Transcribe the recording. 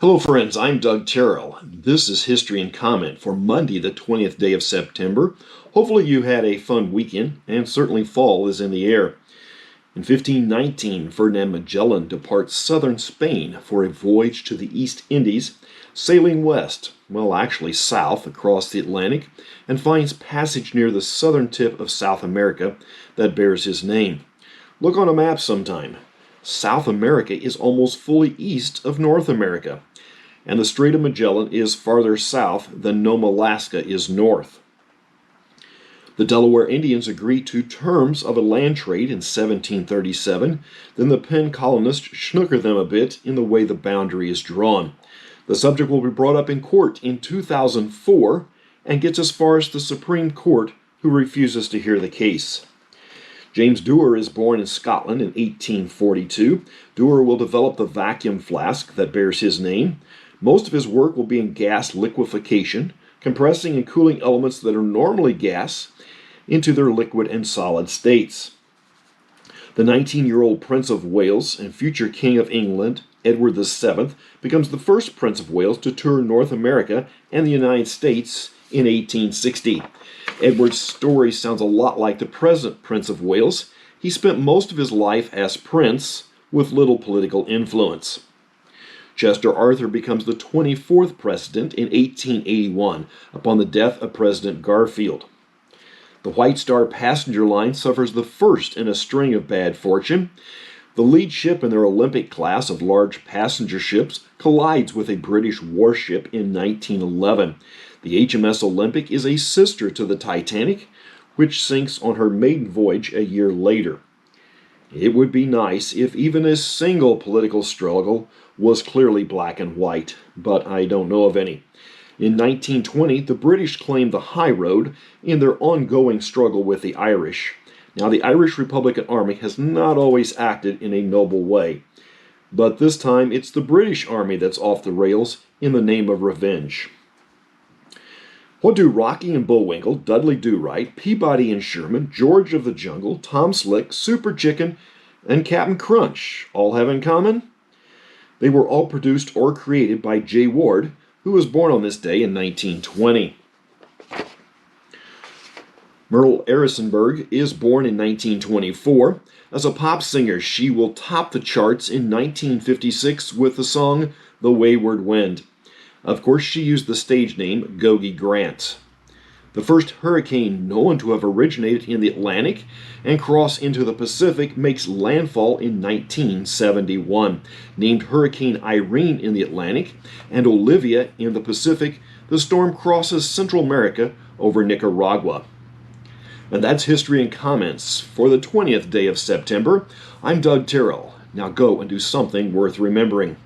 Hello friends, I'm Doug Terrell. This is History and Comment for Monday, the 20th day of September. Hopefully you had a fun weekend, and certainly fall is in the air. In 1519, Ferdinand Magellan departs southern Spain for a voyage to the East Indies, sailing west, well actually south across the Atlantic, and finds passage near the southern tip of South America that bears his name. Look on a map sometime. South America is almost fully east of North America, and the Strait of Magellan is farther south than Nome, Alaska is north. The Delaware Indians agreed to terms of a land trade in 1737. Then the Penn colonists snooker them a bit in the way the boundary is drawn. The subject will be brought up in court in 2004 and gets as far as the Supreme Court, who refuses to hear the case. James Dewar is born in Scotland in 1842. Dewar will develop the vacuum flask that bears his name. Most of his work will be in gas liquefaction, compressing and cooling elements that are normally gas into their liquid and solid states. The 19-year-old Prince of Wales and future King of England, Edward VII, becomes the first Prince of Wales to tour North America and the United States in 1860. Edward's story sounds a lot like the present Prince of Wales. He spent most of his life as prince with little political influence. Chester Arthur becomes the 24th president in 1881 upon the death of President Garfield. The White Star passenger line suffers the first in a string of bad fortune. The lead ship in their Olympic class of large passenger ships collides with a British warship in 1911. The HMS Olympic is a sister to the Titanic, which sinks on her maiden voyage a year later. It would be nice if even a single political struggle was clearly black and white, but I don't know of any. In 1920, the British claimed the high road in their ongoing struggle with the Irish. Now, the Irish Republican Army has not always acted in a noble way, but this time it's the British Army that's off the rails in the name of revenge. What do Rocky and Bullwinkle, Dudley Do-Right, Peabody and Sherman, George of the Jungle, Tom Slick, Super Chicken, and Captain Crunch all have in common? They were all produced or created by Jay Ward, who was born on this day in 1920. Myrtle Erisenberg is born in 1924. As a pop singer, she will top the charts in 1956 with the song The Wayward Wind. Of course, she used the stage name Gogi Grant. The first hurricane known to have originated in the Atlantic and crossed into the Pacific makes landfall in 1971. Named Hurricane Irene in the Atlantic and Olivia in the Pacific, the storm crosses Central America over Nicaragua. And that's History and Comments for the 20th day of September. I'm Doug Terrell. Now go and do something worth remembering.